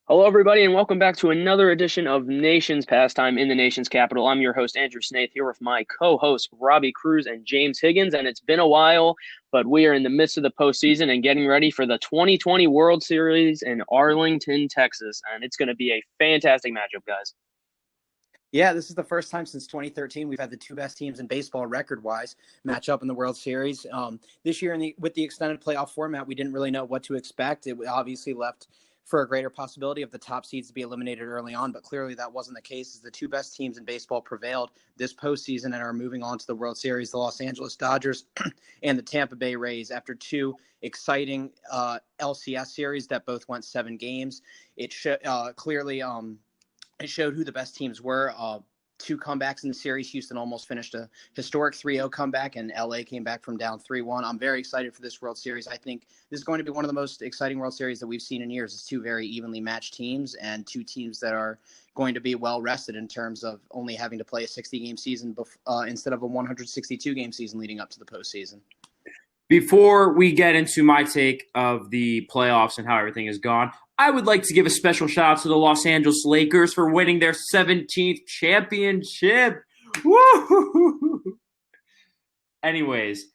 Hello, everybody, and welcome back to another edition of Nation's Pastime in the nation's capital. I'm your host, Andrew Snaith, here with my co-hosts, Robbie Cruz and James Higgins, and it's been a while, but we are in the midst of the postseason and getting ready for the 2020 World Series in Arlington, Texas, and it's going to be a fantastic matchup, guys. Yeah, this is the first time since 2013 we've had the two best teams in baseball record-wise match up in the World Series. This year, with the extended playoff format, we didn't really know what to expect. It obviously left for a greater possibility of the top seeds to be eliminated early on, but clearly that wasn't the case as the two best teams in baseball prevailed this postseason and are moving on to the World Series, the Los Angeles Dodgers and the Tampa Bay Rays. After two exciting LCS series that both went 7 games, it clearly it showed who the best teams were. Two comebacks in the series. Houston almost finished a historic 3-0 comeback, and LA came back from down 3-1. I'm very excited for this World Series. I think this is going to be one of the most exciting World Series that we've seen in years. It's two very evenly matched teams and two teams that are going to be well rested in terms of only having to play a 60-game season instead of a 162-game season leading up to the postseason. Before we get into my take of the playoffs and how everything has gone, I would like to give a special shout out to the Los Angeles Lakers for winning their 17th championship. Woo! Anyways,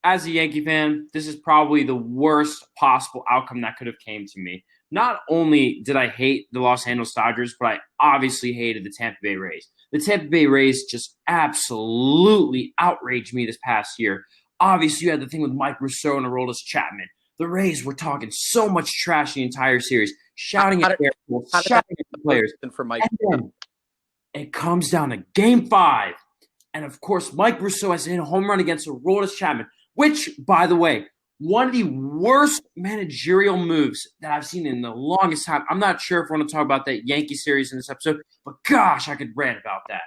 as a Yankee fan, this is probably the worst possible outcome that could have came to me. Not only did I hate the Los Angeles Dodgers, but I obviously hated the Tampa Bay Rays. The Tampa Bay Rays just absolutely outraged me this past year. Obviously, you had the thing with Mike Rousseau and Aroldis Chapman. The Rays were talking so much trash the entire series, shouting at the players. For Mike, and then it comes down to Game 5. And, of course, Mike Rousseau has hit a home run against Aroldis Chapman, which, by the way, one of the worst managerial moves that I've seen in the longest time. I'm not sure if I want to talk about that Yankee series in this episode, but gosh, I could rant about that.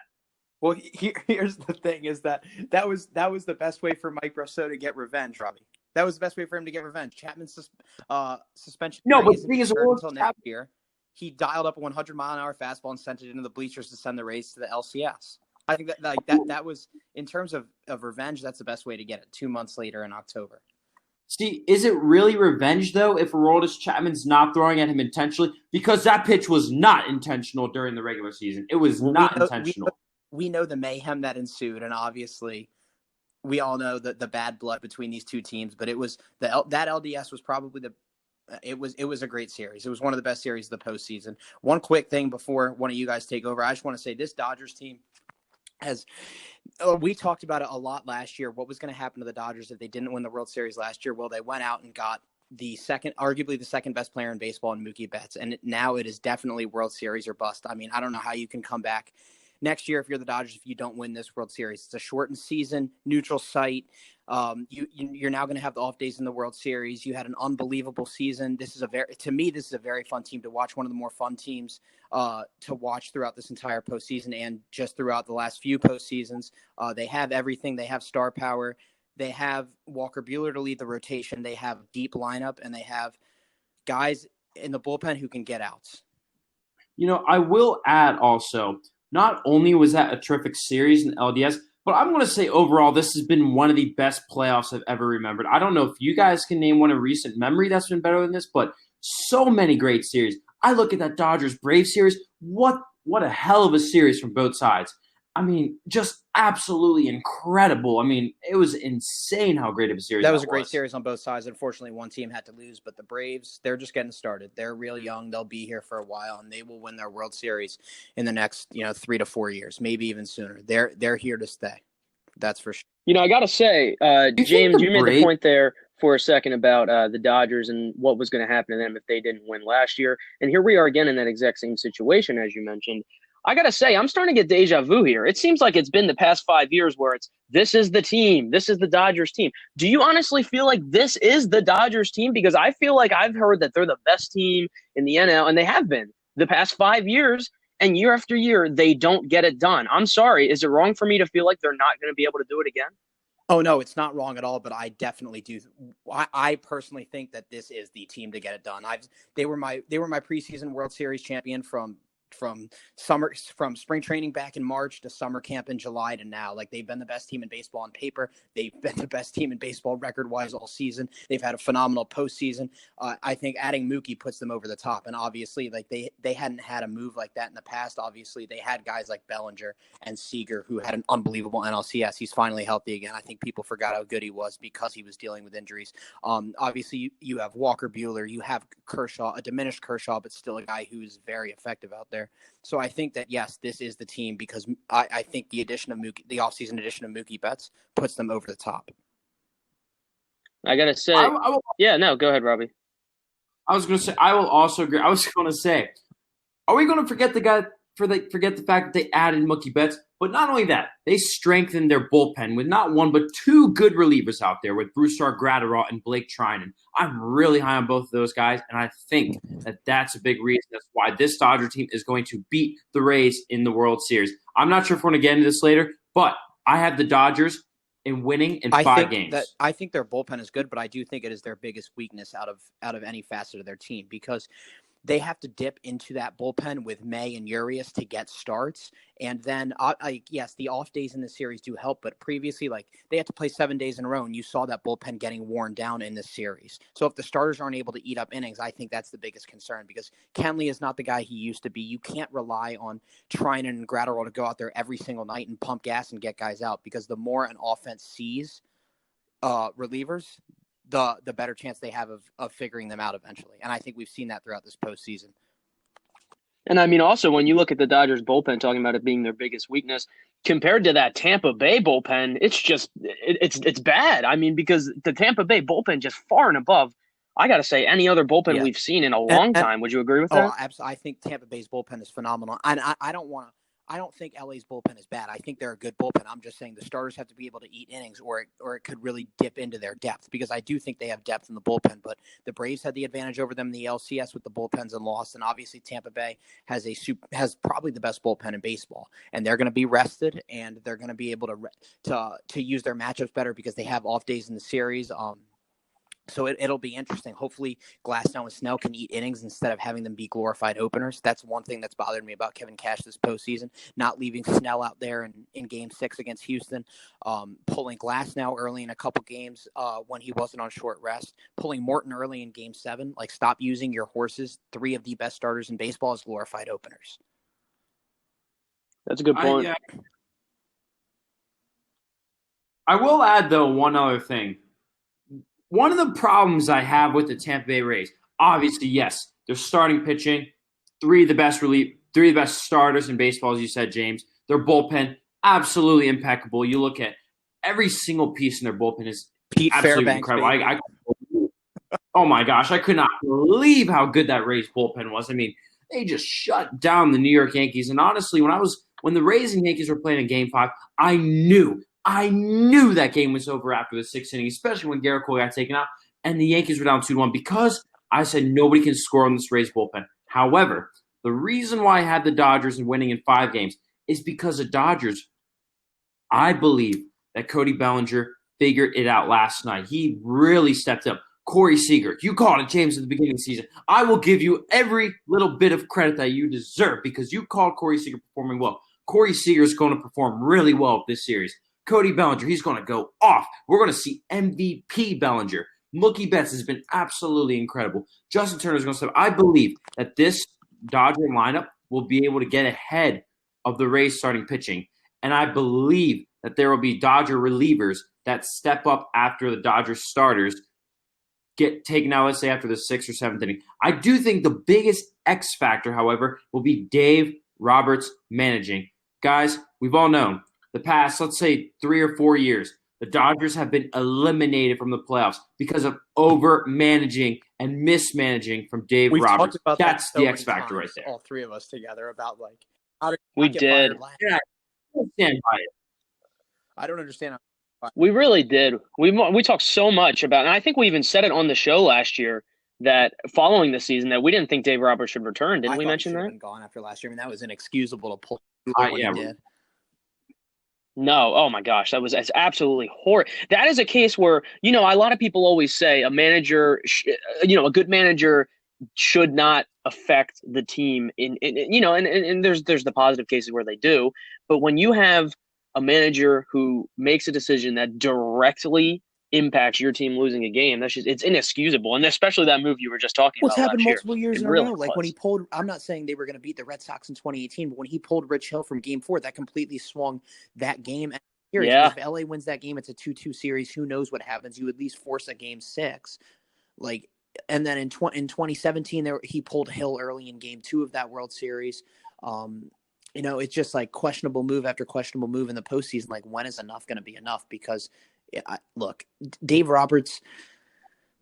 Well, here's the thing: is that was the best way for Mike Rousseau to get revenge, Robbie. That was the best way for him to get revenge. Chapman's suspension. No, but the thing is, until next year, he dialed up a 100-mile-an-hour fastball and sent it into the bleachers to send the Rays to the LCS. I think that was, in terms of revenge, that's the best way to get it. 2 months later in October. See, is it really revenge, though, if Aroldis Chapman's not throwing at him intentionally? Because that pitch was not intentional during the regular season. It was not intentional. We know the mayhem that ensued, and obviously we all know the bad blood between these two teams, but it was that LDS was probably it was a great series. It was one of the best series of the postseason. One quick thing before one of you guys take over, I just want to say this Dodgers team we talked about it a lot last year. What was going to happen to the Dodgers if they didn't win the World Series last year? Well, they went out and got arguably the second best player in baseball in Mookie Betts, and now it is definitely World Series or bust. I mean, I don't know how you can come back next year if you're the Dodgers if you don't win this World Series. It's a shortened season, neutral site. You're now going to have the off days in the World Series. You had an unbelievable season. This is a very fun team to watch. One of the more fun teams to watch throughout this entire postseason and just throughout the last few postseasons. They have everything. They have star power. They have Walker Buehler to lead the rotation. They have deep lineup, and they have guys in the bullpen who can get outs. You know, I will add also, not only was that a terrific series in LDS, but I'm going to say overall this has been one of the best playoffs I've ever remembered. I don't know if you guys can name one in recent memory that's been better than this, but so many great series. I look at that Dodgers-Braves series. What a hell of a series from both sides. I mean, just absolutely incredible. I mean, it was insane how great of a series that was. That was a great series on both sides. Unfortunately, one team had to lose, but the Braves, they're just getting started. They're real young. They'll be here for a while, and they will win their World Series in the next, 3 to 4 years, maybe even sooner. They're here to stay. That's for sure. I got to say, James, you made the point there for a second about the Dodgers and what was going to happen to them if they didn't win last year. And here we are again in that exact same situation, as you mentioned. I got to say, I'm starting to get deja vu here. It seems like it's been the past 5 years where this is the team. This is the Dodgers team. Do you honestly feel like this is the Dodgers team? Because I feel like I've heard that they're the best team in the NL, and they have been the past 5 years. And year after year, they don't get it done. I'm sorry. Is it wrong for me to feel like they're not going to be able to do it again? Oh, no, it's not wrong at all, but I definitely do. I personally think that this is the team to get it done. They were my preseason World Series champion from from spring training back in March to summer camp in July to now. Like, they've been the best team in baseball on paper. They've been the best team in baseball record-wise all season. They've had a phenomenal postseason. I think adding Mookie puts them over the top. And obviously, like, they hadn't had a move like that in the past. Obviously, they had guys like Bellinger and Seager who had an unbelievable NLCS. He's finally healthy again. I think people forgot how good he was because he was dealing with injuries. Obviously, you have Walker Buehler, you have Kershaw, a diminished Kershaw, but still a guy who's very effective out there. So I think that, yes, this is the team because I think the addition of Mookie, the offseason addition of Mookie Betts, puts them over the top. I gotta say, yeah, no, go ahead, Robbie. I was going to say, I will also agree. I was going to say, are we going to forget the fact that they added Mookie Betts? But not only that, they strengthened their bullpen with not one but two good relievers out there with Brusdar Graterol and Blake Trinan. I'm really high on both of those guys, and I think that that's a big reason that's why this Dodger team is going to beat the Rays in the World Series. I'm not sure if we're going to get into this later, but I have the Dodgers in winning in 5 games. I think their bullpen is good, but I do think it is their biggest weakness out of any facet of their team because they have to dip into that bullpen with May and Urias to get starts. And then, yes, the off days in the series do help, but previously, like, they had to play 7 days in a row, and you saw that bullpen getting worn down in this series. So if the starters aren't able to eat up innings, I think that's the biggest concern because Kenley is not the guy he used to be. You can't rely on Trinan and Graterol to go out there every single night and pump gas and get guys out because the more an offense sees relievers, the better chance they have of figuring them out eventually. And I think we've seen that throughout this postseason. And I mean, also, when you look at the Dodgers bullpen, talking about it being their biggest weakness, compared to that Tampa Bay bullpen, it's just it's bad. I mean, because the Tampa Bay bullpen just far and above, I got to say, any other bullpen we've seen in a long time. Would you agree with that? Absolutely. I think Tampa Bay's bullpen is phenomenal. And I don't think LA's bullpen is bad. I think they're a good bullpen. I'm just saying the starters have to be able to eat innings or it could really dip into their depth because I do think they have depth in the bullpen, but the Braves had the advantage over them in the LCS with the bullpens and lost. And obviously Tampa Bay has probably the best bullpen in baseball, and they're going to be rested and they're going to be able to use their matchups better because they have off days in the series. So it'll be interesting. Hopefully Glasnow and Snell can eat innings instead of having them be glorified openers. That's one thing that's bothered me about Kevin Cash this postseason, not leaving Snell out there in Game 6 against Houston, pulling Glasnow early in a couple games when he wasn't on short rest, pulling Morton early in Game 7. Like, stop using your horses. 3 of the best starters in baseball as glorified openers. That's a good point. I will add, though, one other thing. One of the problems I have with the Tampa Bay Rays, obviously, yes, they're starting pitching, 3 of the best starters in baseball, as you said, James. Their bullpen, absolutely impeccable. You look at every single piece in their bullpen is Pete absolutely Fairbanks, incredible. Oh my gosh, I could not believe how good that Rays bullpen was. I mean, they just shut down the New York Yankees. And honestly, when the Rays and Yankees were playing in Game 5, I knew that game was over after the 6th inning, especially when Garrett Cole got taken out and the Yankees were down 2-1 because I said nobody can score on this Rays bullpen. However, the reason why I had the Dodgers winning in 5 games is because the Dodgers, I believe that Cody Bellinger figured it out last night. He really stepped up. Corey Seager, you called it, James, at the beginning of the season. I will give you every little bit of credit that you deserve because you called Corey Seager performing well. Corey Seager is going to perform really well this series. Cody Bellinger, he's going to go off. We're going to see MVP Bellinger. Mookie Betts has been absolutely incredible. Justin Turner is going to step. I believe that this Dodger lineup will be able to get ahead of the Rays starting pitching. And I believe that there will be Dodger relievers that step up after the Dodgers starters get taken out, let's say, after the 6th or 7th inning. I do think the biggest X factor, however, will be Dave Roberts managing. Guys, we've all known the past, let's say, 3 or 4 years, the Dodgers have been eliminated from the playoffs because of over-managing and mismanaging from Dave Roberts. That's the X factor right there. All 3 of us together about, like, how did we did. Yeah, I stand by it. I don't understand. We really did. We talked so much about, and I think we even said it on the show last year that following the season that we didn't think Dave Roberts should return. Didn't we mention that? Been gone after last year. I mean, that was inexcusable to pull when he did. No, oh my gosh, it's absolutely horrible. That is a case where, a lot of people always say a manager, a good manager should not affect the team and there's the positive cases where they do, but when you have a manager who makes a decision that directly impacts your team losing a game, it's inexcusable. And especially that move you were just talking Well, it's about happened last year. multiple years It in a really row. Like when he was. pulled, I'm not saying they were going to beat the Red Sox in 2018, but when he pulled Rich Hill from Game 4, that completely swung that game and series. Yeah. Because if LA wins that game, it's a 2-2 series. Who knows what happens? You at least force a Game 6. Like, and then in 2017, he pulled Hill early in Game 2 of that World Series. It's just like questionable move after questionable move in the postseason. Like, when is enough going to be enough? Because, look, Dave Roberts.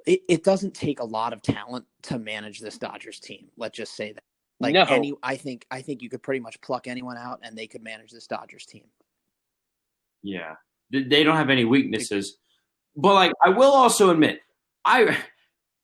It doesn't take a lot of talent to manage this Dodgers team. Let's just say that. Like No. I think you could pretty much pluck anyone out and they could manage this Dodgers team. Yeah, they don't have any weaknesses. But like, I will also admit, I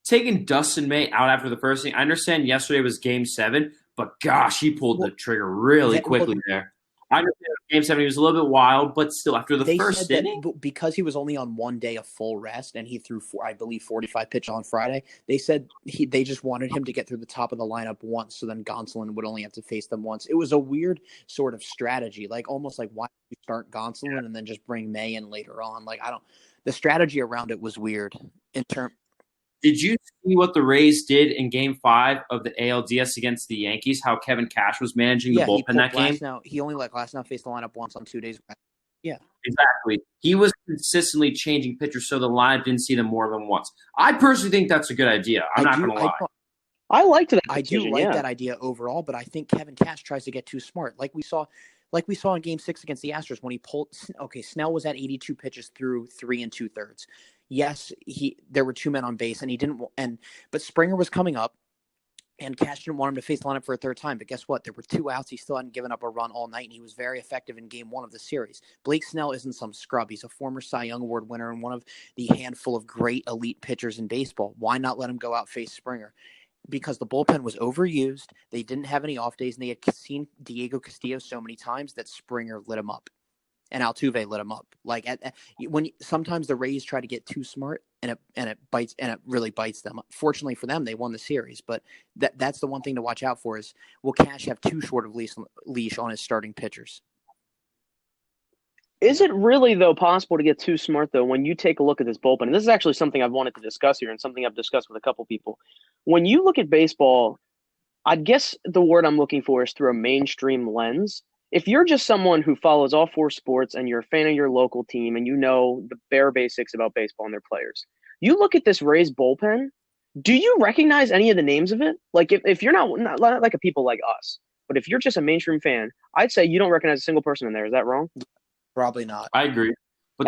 taking Dustin May out after the first inning. I understand yesterday was Game 7, but gosh, he pulled the trigger really quickly there. I understand Game 7 he was a little bit wild, but still after the first inning, because he was only on one day of full rest and he threw I believe 45 pitches on Friday. They said they just wanted him to get through the top of the lineup once, so then Gonsolin would only have to face them once. It was a weird sort of strategy, like almost like why you start Gonsolin and then just bring May in later on. Like the strategy around it was weird in terms. Did you see what the Rays did in Game 5 of the ALDS against the Yankees? How Kevin Cash was managing the bullpen that game? He only let Glasnow face the lineup once on 2 days. Yeah, exactly. He was consistently changing pitchers so the lineup didn't see them more than once. I personally think that's a good idea. I'm not going to lie. I liked that. I do like that idea overall, but I think Kevin Cash tries to get too smart, like we saw in Game 6 against the Astros when he pulled. Okay, Snell was at 82 pitches through 3 2/3. Yes, there were 2 men on base, and he didn't. But Springer was coming up, and Cash didn't want him to face the lineup for a third time. But guess what? There were 2 outs. He still hadn't given up a run all night, and he was very effective in Game 1 of the series. Blake Snell isn't some scrub. He's a former Cy Young Award winner and one of the handful of great elite pitchers in baseball. Why not let him go out face Springer? Because the bullpen was overused. They didn't have any off days, and they had seen Diego Castillo so many times that Springer lit him up. And Altuve lit him up. Like when sometimes the Rays try to get too smart, and it bites, and it really bites them. Fortunately for them, they won the series. But that's the one thing to watch out for is will Cash have too short of leash on his starting pitchers? Is it really, though, possible to get too smart, though, when you take a look at this bullpen? And this is actually something I've wanted to discuss here and something I've discussed with a couple people. When you look at baseball, I guess the word I'm looking for is through a mainstream lens. If you're just someone who follows all 4 sports and you're a fan of your local team and you know the bare basics about baseball and their players, you look at this Rays bullpen, do you recognize any of the names of it? Like if you're not like a people like us, but if you're just a mainstream fan, I'd say you don't recognize a single person in there. Is that wrong? Probably not. I agree.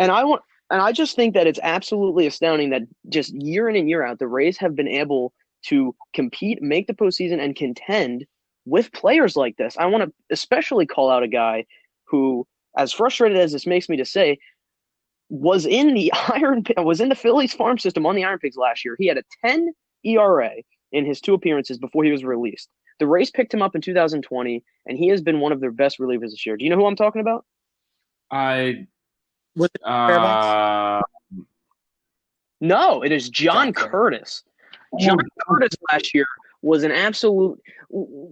And I just think that it's absolutely astounding that just year in and year out, the Rays have been able to compete, make the postseason, and contend with players like this. I want to especially call out a guy who, as frustrated as this makes me to say, was in the Phillies farm system on the Iron Pigs last year. He had a 10 ERA in his 2 appearances before he was released. The Rays picked him up in 2020, and he has been one of their best relievers this year. Do you know who I'm talking about? No, it is John Curtis. John Curtis last year was an absolute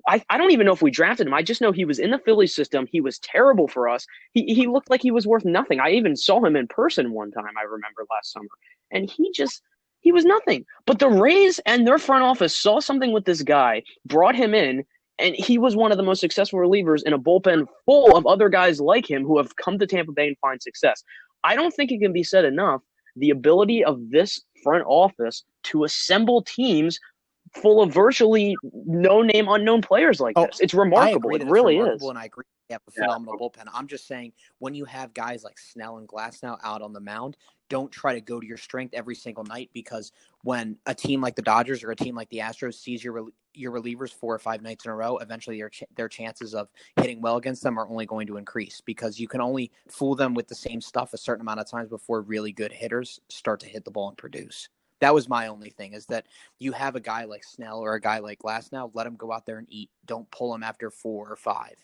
I don't even know if we drafted him. I just know he was in the Phillies system. He was terrible for us. He looked like he was worth nothing. I even saw him in person one time, I remember last summer. And he was nothing. But the Rays and their front office saw something with this guy, brought him in, and he was one of the most successful relievers in a bullpen full of other guys like him who have come to Tampa Bay and find success. I don't think it can be said enough, the ability of this front office to assemble teams full of virtually no-name, unknown players like this. It's remarkable. It really is. And I agree they have a phenomenal bullpen. I'm just saying, when you have guys like Snell and Glasnow out on the mound, don't try to go to your strength every single night, because when a team like the Dodgers or a team like the Astros sees your relievers 4 or 5 nights in a row, eventually their chances of hitting well against them are only going to increase, because you can only fool them with the same stuff a certain amount of times before really good hitters start to hit the ball and produce. That was my only thing, is that you have a guy like Snell or a guy like Glasnow, let him go out there and eat. Don't pull him after 4 or 5.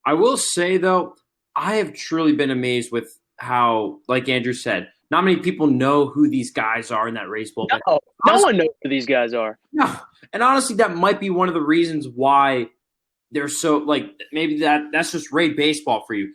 I will say, though, I have truly been amazed with how, like Andrew said, Not many people know who these guys are in that Rays bullpen. No one knows who these guys are. No, and honestly, that might be one of the reasons why they're so maybe that's just Ray baseball for you.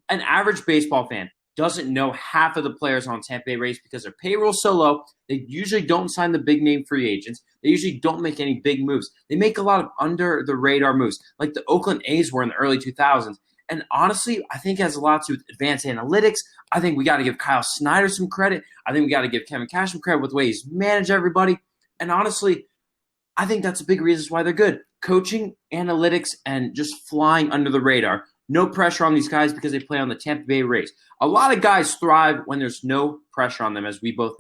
An average baseball fan doesn't know half of the players on Tampa Bay Rays because their payroll's so low. They usually don't sign the big name free agents. They usually don't make any big moves. They make a lot of under the radar moves, like the Oakland A's were in the early 2000s. And honestly, I think it has a lot to do with advanced analytics. I think we got to give Kyle Snyder some credit. I think we got to give Kevin Cash some credit with the way he's managed everybody. And honestly, I think that's a big reason why they're good. Coaching, analytics, and just flying under the radar. No pressure on these guys because they play on the Tampa Bay Rays. A lot of guys thrive when there's no pressure on them, as we all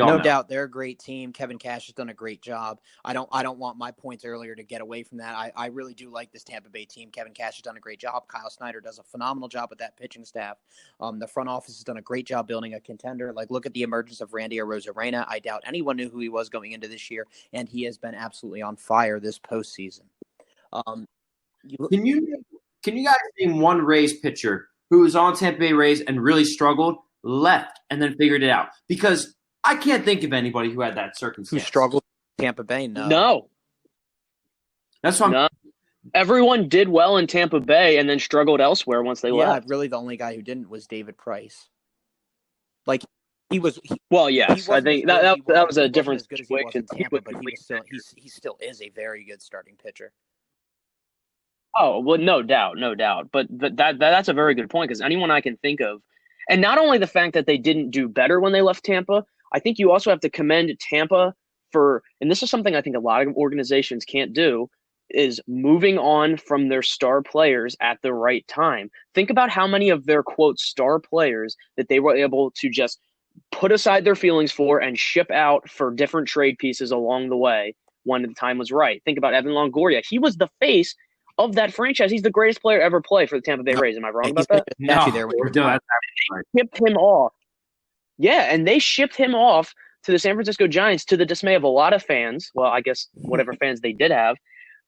know. No doubt, they're a great team. Kevin Cash has done a great job. I don't want my points earlier to get away from that. I really do like this Tampa Bay team. Kevin Cash has done a great job. Kyle Snyder does a phenomenal job with that pitching staff. The front office has done a great job building a contender. Like, look at the emergence of Randy Arozarena. I doubt anyone knew who he was going into this year, and he has been absolutely on fire this postseason. Can you guys name one Rays pitcher who was on Tampa Bay Rays and really struggled, left, and then figured it out? Because I can't think of anybody who had that circumstance. Who struggled in Tampa Bay? No. That's what no. Everyone did well in Tampa Bay and then struggled elsewhere once they left. Yeah, really the only guy who didn't was David Price. Like, he was yes, I think that was a different situation. Tampa, but he still is a very good starting pitcher. Oh, well, no doubt. But that's a very good point, because anyone I can think of, and not only the fact that they didn't do better when they left Tampa, I think you also have to commend Tampa for, and this is something I think a lot of organizations can't do, is moving on from their star players at the right time. Think about how many of their, quote, star players that they were able to just put aside their feelings for and ship out for different trade pieces along the way when the time was right. Think about Evan Longoria. He was the face of that franchise. He's the greatest player ever play for the Tampa Bay Rays. Am I wrong about that? No, they shipped him off. Yeah, and they shipped him off to the San Francisco Giants to the dismay of a lot of fans. Well, I guess whatever fans they did have.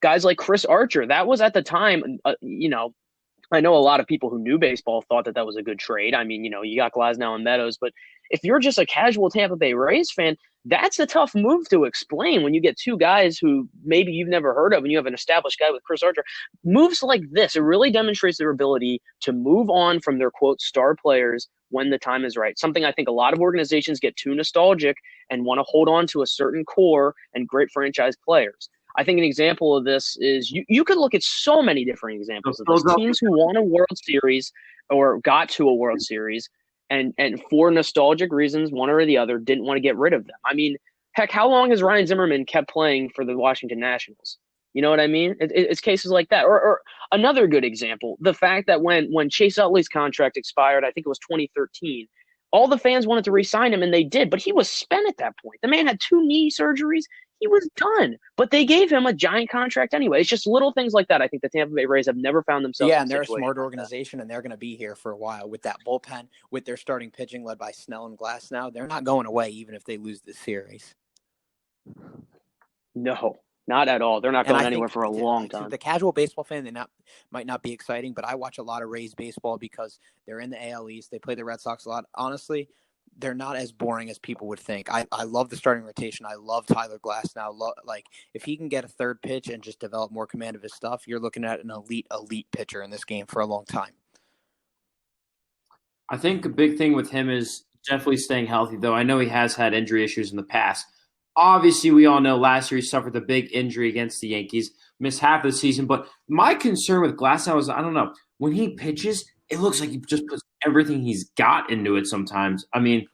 Guys like Chris Archer. That was at the time, I know a lot of people who knew baseball thought that was a good trade. I mean, you got Glasnow and Meadows, but if you're just a casual Tampa Bay Rays fan, that's a tough move to explain when you get two guys who maybe you've never heard of and you have an established guy with Chris Archer. Moves like this, it really demonstrates their ability to move on from their, quote, star players when the time is right. Something I think a lot of organizations get too nostalgic and want to hold on to a certain core and great franchise players. I think an example of this is you could look at so many different examples of this. Teams who won a World Series or got to a World Series and for nostalgic reasons, one or the other, didn't want to get rid of them. I mean, heck, how long has Ryan Zimmerman kept playing for the Washington Nationals? You know what I mean? It's cases like that. Or another good example, the fact that when Chase Utley's contract expired, I think it was 2013, all the fans wanted to re-sign him, and they did, but he was spent at that point. The man had 2 knee surgeries. He was done, but they gave him a giant contract anyway. It's just little things like that. I think the Tampa Bay Rays have never found themselves. Yeah, and they're a smart organization, and they're going to be here for a while with that bullpen, with their starting pitching led by Snell and Glasnow. They're not going away even if they lose this series. No, not at all. They're not going anywhere for a long time. The casual baseball fan, might not be exciting, but I watch a lot of Rays baseball because they're in the AL East. They play the Red Sox a lot. Honestly, they're not as boring as people would think. I love the starting rotation. I love Tyler Glasnow. If he can get a third pitch and just develop more command of his stuff, you're looking at an elite pitcher in this game for a long time. I think a big thing with him is definitely staying healthy, though. I know he has had injury issues in the past. Obviously, we all know last year he suffered the big injury against the Yankees, missed half of the season. But my concern with Glasnow is, I don't know, when he pitches, it looks like he just puts everything he's got into it sometimes. I mean,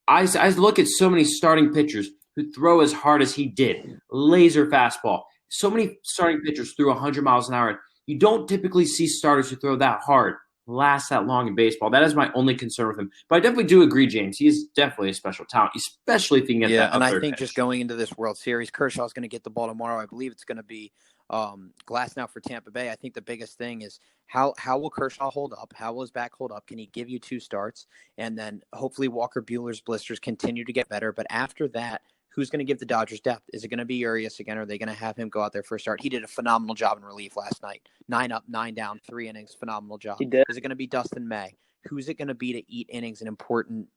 I look at so many starting pitchers who throw as hard as he did, laser fastball. So many starting pitchers threw 100 miles an hour. You don't typically see starters who throw that hard last that long in baseball. That is my only concern with him. But I definitely do agree, James. He is definitely a special talent, especially if he can get that. Yeah, and I think pitch. Just going into this World Series, Kershaw's going to get the ball tomorrow. I believe it's going to be Glasnow for Tampa Bay. I think the biggest thing is how will Kershaw hold up? How will his back hold up? Can he give you 2 starts? And then hopefully Walker Buehler's blisters continue to get better. But after that, who's going to give the Dodgers depth? Is it going to be Urias again, or are they going to have him go out there for a start? He did a phenomenal job in relief last night. 9 up, 9 down, 3 innings, phenomenal job. He did. Is it going to be Dustin May? who's it going to be to eat innings in important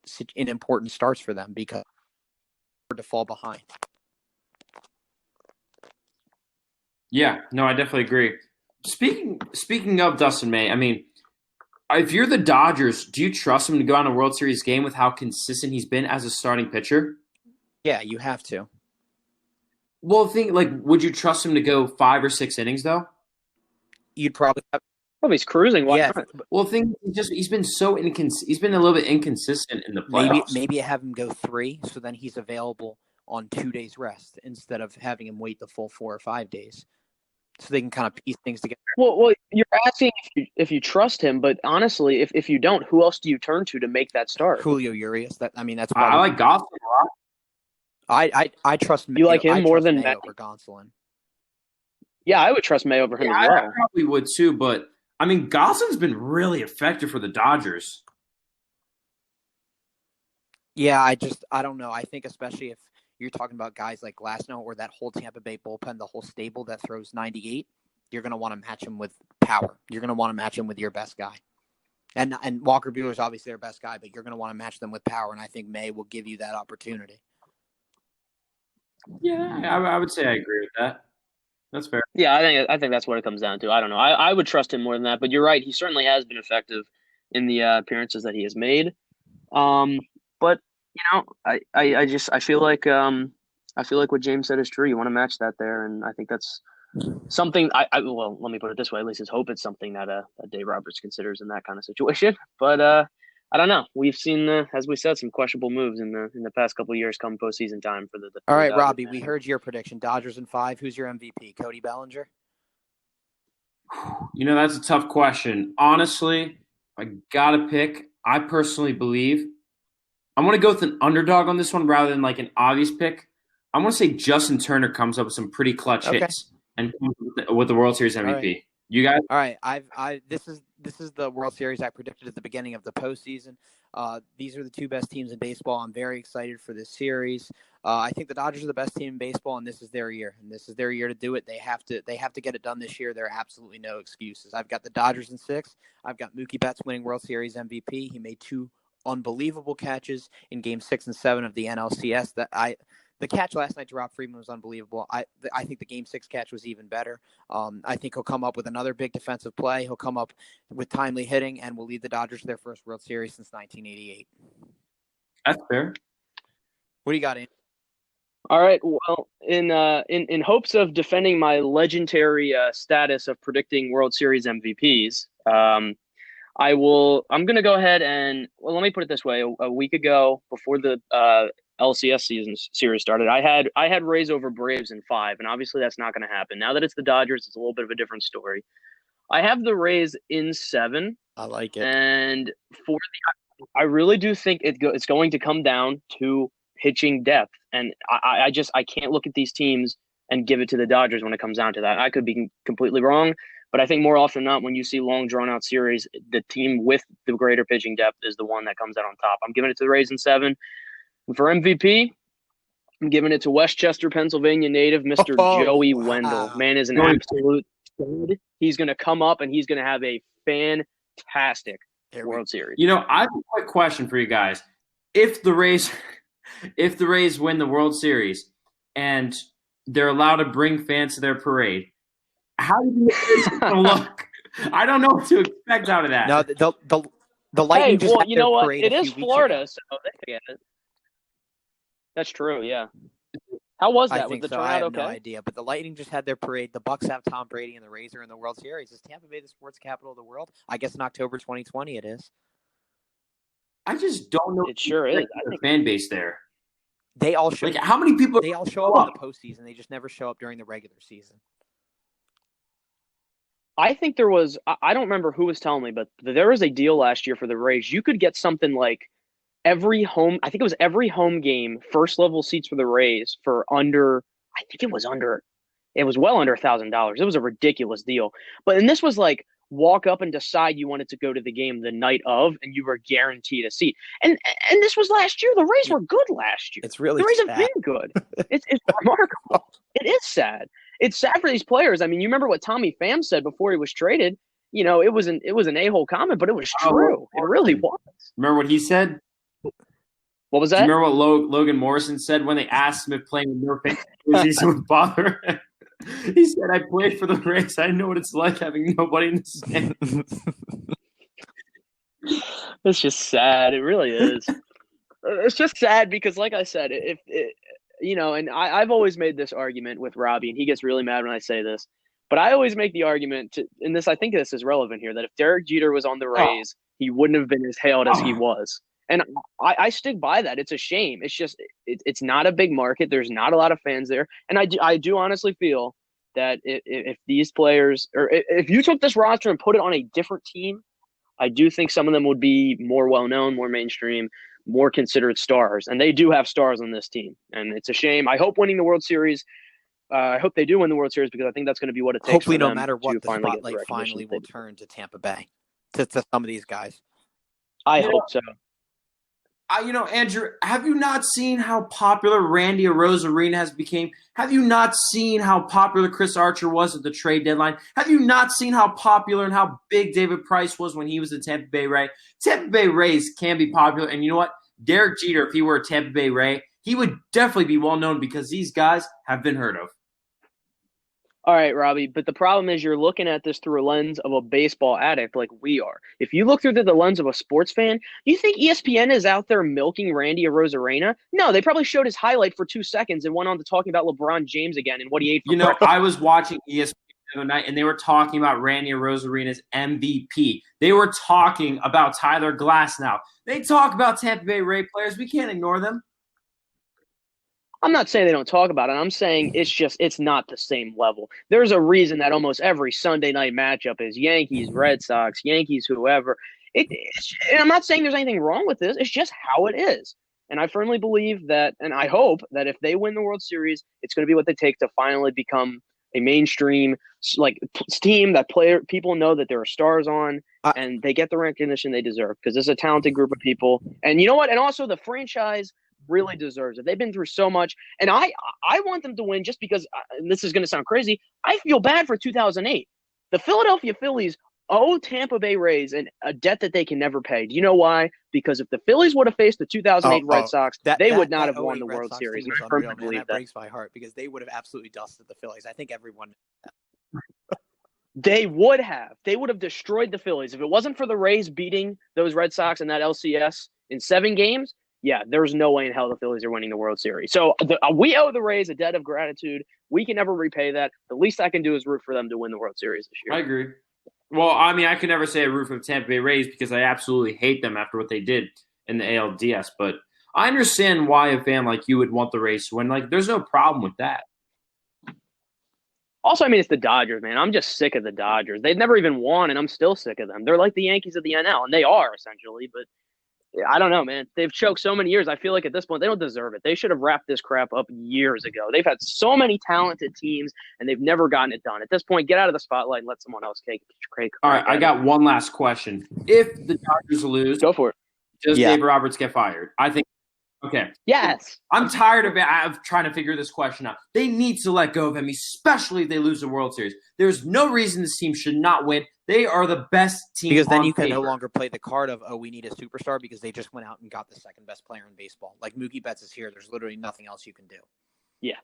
starts for them because to fall behind. Yeah, no, I definitely agree. Speaking of Dustin May, I mean, if you're the Dodgers, do you trust him to go on a World Series game with how consistent he's been as a starting pitcher? Yeah, you have to. Well, would you trust him to go 5 or 6 innings though? You'd probably have. Well, he's cruising. Why not? Well, he's been so he's been a little bit inconsistent in the playoffs. Maybe have him go 3, so then he's available on 2 days rest instead of having him wait the full 4 or 5 days, so they can kind of piece things together. Well, you're asking if you trust him, but honestly, if you don't, who else do you turn to make that start? Julio Urias. That's I probably. like Gotham a lot. I trust. You like him more than May over Gonsolin. Yeah, I would trust May over him as well. I probably would too, but I mean, Gosslin's been really effective for the Dodgers. Yeah, I don't know. I think especially if you're talking about guys like Glasnow or that whole Tampa Bay bullpen, the whole stable that throws 98, you're going to want to match him with power. You're going to want to match him with your best guy. And Walker Buehler is obviously their best guy, but you're going to want to match them with power, and I think May will give you that opportunity. Yeah, I would say I agree with that. That's fair. Yeah, I think that's what it comes down to. I don't know. I would trust him more than that, but you're right. He certainly has been effective in the appearances that he has made. But I feel like what James said is true. You want to match that there, and I think that's something. Well, let me put it this way. At least his hope it's something that Dave Roberts considers in that kind of situation. But I don't know. We've seen, as we said, some questionable moves in the past couple of years come postseason time for the. All right, Robbie, we heard your prediction. Dodgers in 5. Who's your MVP? Cody Bellinger? That's a tough question. Honestly, if I got to pick, I personally believe I'm going to go with an underdog on this one rather than like an obvious pick. I'm going to say Justin Turner comes up with some pretty clutch hits and with the World Series MVP. Right. You guys? All right, this is the World Series I predicted at the beginning of the postseason. These are the 2 best teams in baseball. I'm very excited for this series. I think the Dodgers are the best team in baseball, and this is their year. And this is their year to do it. They have to get it done this year. There are absolutely no excuses. I've got the Dodgers in 6. I've got Mookie Betts winning World Series MVP. He made 2 unbelievable catches in Game 6 and 7 of the NLCS. The catch last night to Rob Friedman was unbelievable. I think the Game 6 catch was even better. I think he'll come up with another big defensive play. He'll come up with timely hitting and will lead the Dodgers to their first World Series since 1988. That's fair. What do you got, Andy? All right. Well, in hopes of defending my legendary status of predicting World Series MVPs, I'm going to go ahead and let me put it this way. A week ago, before the LCS series started, I had Rays over Braves in 5, and obviously that's not going to happen. Now that it's the Dodgers, it's a little bit of a different story. I have the Rays in 7. I like it, and I really do think it's going to come down to pitching depth, and I can't look at these teams and give it to the Dodgers when it comes down to that. I could be completely wrong. But I think more often than not, when you see long, drawn-out series, the team with the greater pitching depth is the one that comes out on top. I'm giving it to the Rays in 7. And for MVP, I'm giving it to Westchester, Pennsylvania native, Mr. Joey Wendell. Man is an absolute stud. He's going to come up, and he's going to have a fantastic World Series. I have a quick question for you guys. If the Rays win the World Series and they're allowed to bring fans to their parade, how do you think it's going to look? I don't know what to expect out of that. No, the Lightning just had their what? parade It is Florida, so they get it. That's true, yeah. How was that? Was the turnout I have okay? No idea, but the Lightning just had their parade. The Bucks have Tom Brady, and the Rays are in the World Series. Is Tampa Bay the sports capital of the world? I guess in October 2020 it is. I just don't know. It sure is. The fan base there. They all show. How many people? They all show up in the postseason. They just never show up during the regular season. I think there was – I don't remember who was telling me, but there was a deal last year for the Rays. You could get something like every home – I think it was every home game, first-level seats for the Rays for under – I think it was well under $1,000. It was a ridiculous deal. And this was like walk up and decide you wanted to go to the game the night of, and you were guaranteed a seat. And this was last year. The Rays were good last year. It's really the Rays sad. have been good. It's remarkable. It is sad. It's sad for these players. I mean, you remember what Tommy Pham said before he was traded. it was an a-hole comment, but it was true. It really was. Remember what he said? What was Do that? you remember what Logan Morrison said when they asked him if playing with no fans would bother him? He said, "I played for the Rays. I know what it's like having nobody in the stands." It's just sad. It really is. It's just sad because, like I said, and I've always made this argument with Robbie, and he gets really mad when I say this, but I always make the argument, I think this is relevant here, that if Derek Jeter was on the Rays, he wouldn't have been as hailed as he was. And I stick by that. It's a shame. It's just it's not a big market. There's not a lot of fans there, and I do honestly feel that if these players, or if you took this roster and put it on a different team, I do think some of them would be more well-known, more mainstream, more considered stars. And they do have stars on this team. And it's a shame. I hope winning the World Series, I hope they do win the World Series because I think that's going to be what it takes. Hopefully, for them no matter what, the spotlight finally will turn to Tampa Bay, to some of these guys. I hope so. Andrew, have you not seen how popular Randy Arozarena has become? Have you not seen how popular Chris Archer was at the trade deadline? Have you not seen how popular and how big David Price was when he was a Tampa Bay Ray? Tampa Bay Rays can be popular, and you know what? Derek Jeter, if he were a Tampa Bay Ray, he would definitely be well known because these guys have been heard of. All right, Robbie, but the problem is you're looking at this through a lens of a baseball addict like we are. If you look through the lens of a sports fan, you think ESPN is out there milking Randy Arozarena? No, they probably showed his highlight for 2 seconds and went on to talking about LeBron James again and what he ate for breakfast. I was watching ESPN the other night, and they were talking about Randy Arozarena's MVP. They were talking about Tyler Glass now. They talk about Tampa Bay Ray players. We can't ignore them. I'm not saying they don't talk about it. I'm saying it's not the same level. There's a reason that almost every Sunday night matchup is Yankees, Red Sox, Yankees, whoever. And I'm not saying there's anything wrong with this. It's just how it is. And I firmly believe that, and I hope that if they win the World Series, it's going to be what they take to finally become a mainstream team that people know that there are stars on, and they get the recognition they deserve because it's a talented group of people. And you know what? And also the franchise really deserves it. They've been through so much, and I want them to win just because this is going to sound crazy. I feel bad for 2008. The Philadelphia Phillies owe Tampa Bay Rays a debt that they can never pay. Do you know why? Because if the Phillies would have faced the 2008 Red Sox, they would not have won the World Series. And I firmly believe that breaks my heart because they would have absolutely dusted the Phillies. I think everyone. They would have destroyed the Phillies if it wasn't for the Rays beating those Red Sox in that LCS in 7 games. Yeah, there's no way in hell the Phillies are winning the World Series. So we owe the Rays a debt of gratitude. We can never repay that. The least I can do is root for them to win the World Series this year. I agree. Well, I mean, I could never say I root for the Tampa Bay Rays because I absolutely hate them after what they did in the ALDS. But I understand why a fan like you would want the Rays to win. There's no problem with that. Also, I mean, it's the Dodgers, man. I'm just sick of the Dodgers. They've never even won, and I'm still sick of them. They're like the Yankees of the NL, and they are, essentially, but I don't know, man. They've choked so many years. I feel like at this point, they don't deserve it. They should have wrapped this crap up years ago. They've had so many talented teams, and they've never gotten it done. At this point, get out of the spotlight and let someone else take it. All right, I got one last question. If the Dodgers lose, go for it. Does Dave Roberts get fired? I think. Okay. Yes. I'm tired of trying to figure this question out. They need to let go of him, especially if they lose the World Series. There's no reason this team should not win. They are the best team. Because then you can no longer play the card of, we need a superstar because they just went out and got the second best player in baseball. Like Mookie Betts is here. There's literally nothing else you can do. Yeah.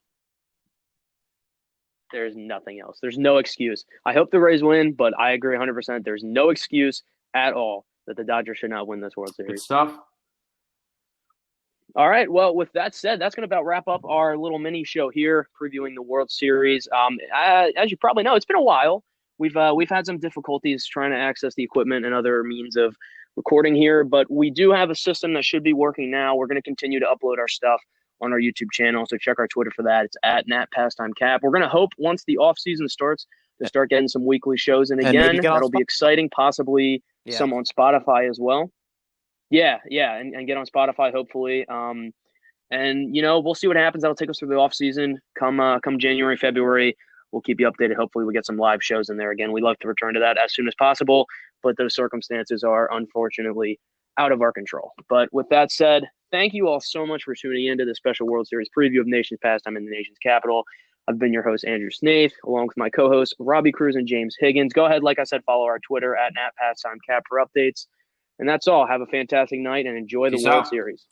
There's nothing else. There's no excuse. I hope the Rays win, but I agree 100%. There's no excuse at all that the Dodgers should not win this World Series. Good stuff. All right. Well, with that said, that's going to about wrap up our little mini show here, previewing the World Series. As you probably know, it's been a while. We've had some difficulties trying to access the equipment and other means of recording here, but we do have a system that should be working now. We're going to continue to upload our stuff on our YouTube channel, so check our Twitter for that. It's at @PastimeCap. We're going to hope once the off season starts to start getting some weekly shows in again. That'll be exciting. Possibly some on Spotify as well. Yeah, and get on Spotify hopefully. And we'll see what happens. That'll take us through the off season. Come January, February, we'll keep you updated. Hopefully, we get some live shows in there again. We'd love to return to that as soon as possible, but those circumstances are unfortunately out of our control. But with that said, thank you all so much for tuning in to the special World Series preview of Nation's Pastime in the nation's capital. I've been your host, Andrew Snaith, along with my co-hosts, Robbie Cruz and James Higgins. Go ahead, like I said, follow our Twitter at @PastimeCap for updates. And that's all. Have a fantastic night and enjoy the Peace World out. Series.